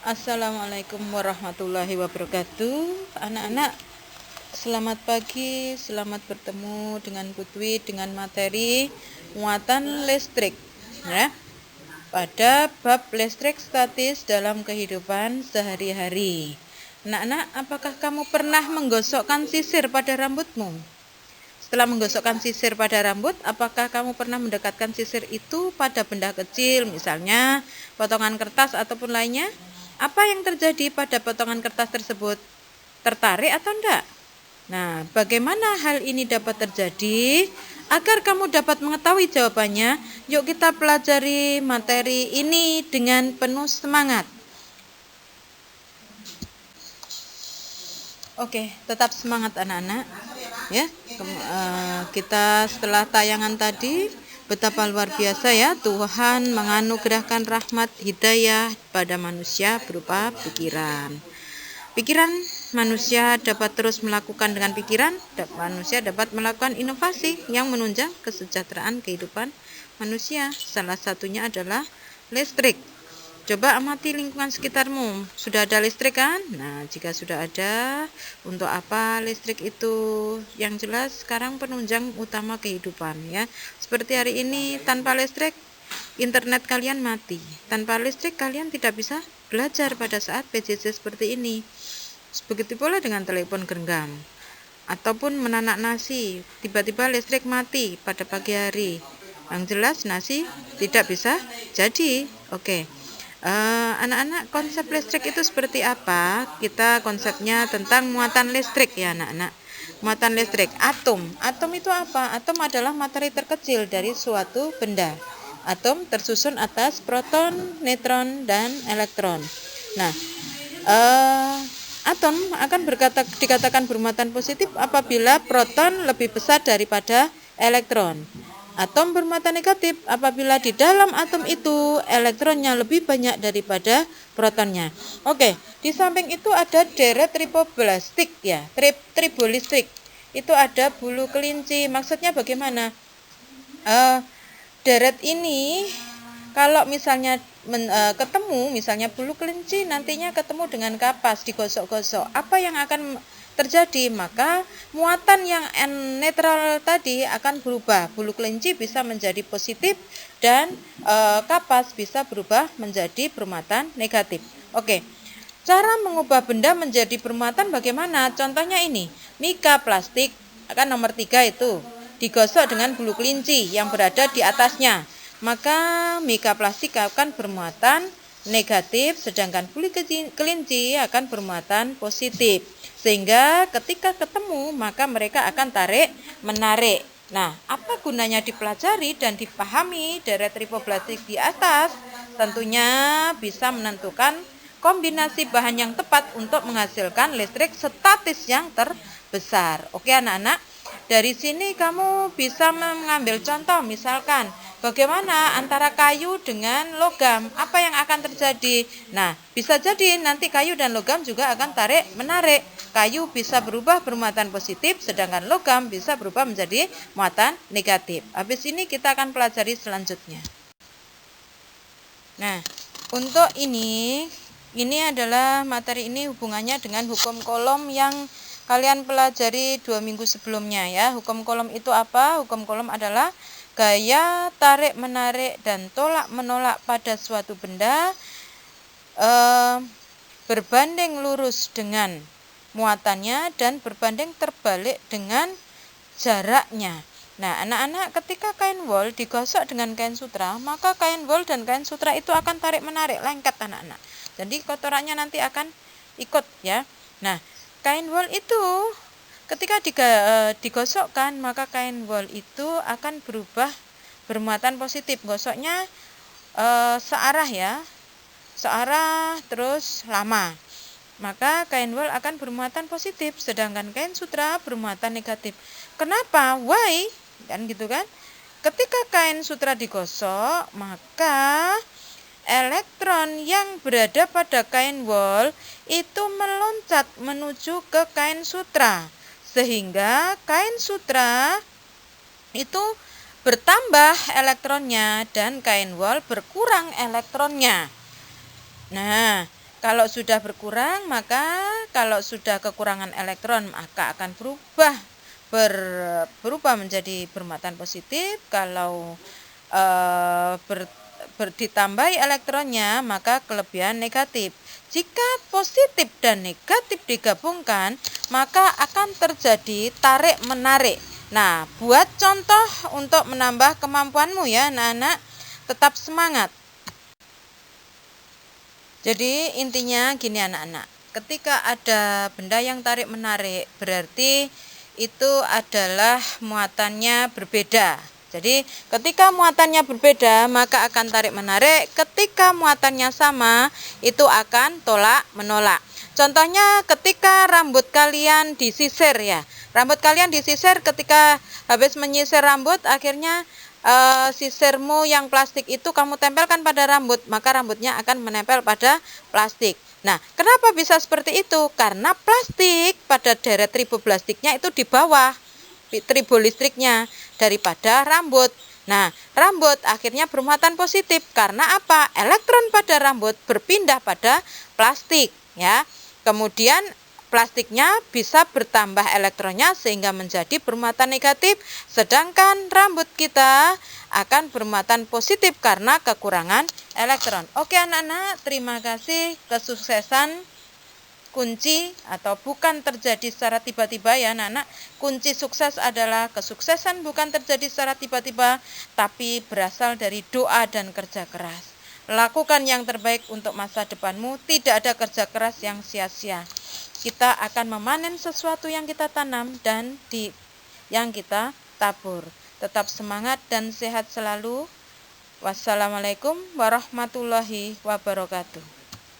Assalamualaikum warahmatullahi wabarakatuh. Anak-anak, selamat pagi, selamat bertemu dengan Putwi dengan materi muatan listrik ya. Pada bab listrik statis dalam kehidupan sehari-hari. Anak-anak, apakah kamu pernah menggosokkan sisir pada rambutmu? Setelah menggosokkan sisir pada rambut, apakah kamu pernah mendekatkan sisir itu pada benda kecil, misalnya potongan kertas ataupun lainnya? Apa yang terjadi pada potongan kertas tersebut? Tertarik atau enggak? Nah, bagaimana hal ini dapat terjadi? Agar kamu dapat mengetahui jawabannya, yuk kita pelajari materi ini dengan penuh semangat. Oke, tetap semangat anak-anak. Ya, kita setelah tayangan tadi, betapa luar biasa ya Tuhan menganugerahkan rahmat hidayah pada manusia berupa pikiran. Pikiran manusia dapat terus melakukan dengan pikiran, manusia dapat melakukan inovasi yang menunjang kesejahteraan kehidupan manusia. Salah satunya adalah listrik. Coba amati lingkungan sekitarmu. Sudah ada listrik kan? Nah, jika sudah ada, untuk apa listrik itu? Yang jelas sekarang penunjang utama kehidupan ya. Seperti hari ini tanpa listrik internet kalian mati. Tanpa listrik kalian tidak bisa belajar pada saat PJJ seperti ini. Begitu pula dengan telepon genggam ataupun menanak nasi. Tiba-tiba listrik mati pada pagi hari. Yang jelas nasi tidak bisa jadi. Oke. Anak-anak, konsep listrik itu seperti apa? Kita konsepnya tentang muatan listrik ya anak-anak. Muatan listrik, atom. Atom itu apa? Atom adalah materi terkecil dari suatu benda. Atom tersusun atas proton, neutron, dan elektron. Nah, atom akan dikatakan bermuatan positif apabila proton lebih besar daripada elektron. Atom bermuatan negatif apabila di dalam atom itu elektronnya lebih banyak daripada protonnya. Oke, di samping itu ada deret triboblastik ya, tribolistrik. Itu ada bulu kelinci. Maksudnya bagaimana? Deret ini kalau misalnya ketemu, misalnya bulu kelinci nantinya ketemu dengan kapas digosok-gosok, apa yang akan terjadi? Maka muatan yang netral tadi akan berubah. Bulu kelinci bisa menjadi positif dan kapas bisa berubah menjadi bermuatan negatif. Oke. Cara mengubah benda menjadi bermuatan bagaimana? Contohnya ini, mika plastik akan nomor 3 itu digosok dengan bulu kelinci yang berada di atasnya. Maka mika plastik akan bermuatan negatif, sedangkan bulu kelinci akan bermuatan positif. Sehingga ketika ketemu, maka mereka akan tarik menarik. Nah, apa gunanya dipelajari dan dipahami deret triboblastik di atas? Tentunya bisa menentukan kombinasi bahan yang tepat untuk menghasilkan listrik statis yang terbesar. Oke anak-anak, dari sini kamu bisa mengambil contoh, misalkan bagaimana antara kayu dengan logam, apa yang akan terjadi? Nah, bisa jadi nanti kayu dan logam juga akan tarik menarik. Kayu bisa berubah bermuatan positif, sedangkan logam bisa berubah menjadi muatan negatif. Habis ini kita akan pelajari selanjutnya. Nah, untuk ini adalah materi ini hubungannya dengan hukum Coulomb yang kalian pelajari 2 minggu sebelumnya ya. Hukum Coulomb itu apa? Hukum Coulomb adalah gaya tarik menarik dan tolak menolak pada suatu benda berbanding lurus dengan muatannya dan berbanding terbalik dengan jaraknya. Nah, anak-anak, ketika kain wol digosok dengan kain sutra, maka kain wol dan kain sutra itu akan tarik menarik lengket anak-anak. Jadi kotorannya nanti akan ikut ya. Nah, kain wol itu ketika digosokkan, maka kain wol itu akan berubah bermuatan positif. Gosoknya searah ya, searah terus lama. Maka kain wol akan bermuatan positif, sedangkan kain sutra bermuatan negatif. Kenapa? Why? Kan gitu kan? Ketika kain sutra digosok, maka elektron yang berada pada kain wol itu meloncat menuju ke kain sutra, sehingga kain sutra itu bertambah elektronnya dan kain wol berkurang elektronnya. Nah, Kalau sudah berkurang, maka kalau sudah kekurangan elektron maka akan berubah menjadi bermuatan positif. Kalau ditambahi elektronnya maka kelebihan negatif. Jika positif dan negatif digabungkan, maka akan terjadi tarik menarik. Nah, buat contoh untuk menambah kemampuanmu ya anak-anak, tetap semangat. Jadi intinya gini anak-anak, ketika ada benda yang tarik menarik berarti itu adalah muatannya berbeda. Jadi ketika muatannya berbeda maka akan tarik menarik, ketika muatannya sama itu akan tolak menolak. Contohnya ketika rambut kalian disisir ya, rambut kalian disisir, ketika habis menyisir rambut akhirnya sisirmu yang plastik itu kamu tempelkan pada rambut, maka rambutnya akan menempel pada plastik. Nah, kenapa bisa seperti itu? Karena plastik pada deret triboblastiknya itu di bawah tribolistriknya daripada rambut. Nah, rambut akhirnya bermuatan positif karena apa? Elektron pada rambut berpindah pada plastik ya. Kemudian plastiknya bisa bertambah elektronnya sehingga menjadi bermuatan negatif, sedangkan rambut kita akan bermuatan positif karena kekurangan elektron. Oke anak-anak, terima kasih. Kesuksesan kunci atau bukan terjadi secara tiba-tiba ya anak-anak. Kunci sukses adalah kesuksesan bukan terjadi secara tiba-tiba, tapi berasal dari doa dan kerja keras. Lakukan yang terbaik untuk masa depanmu, tidak ada kerja keras yang sia-sia. Kita akan memanen sesuatu yang kita tanam dan yang kita tabur. Tetap semangat dan sehat selalu. Wassalamualaikum warahmatullahi wabarakatuh.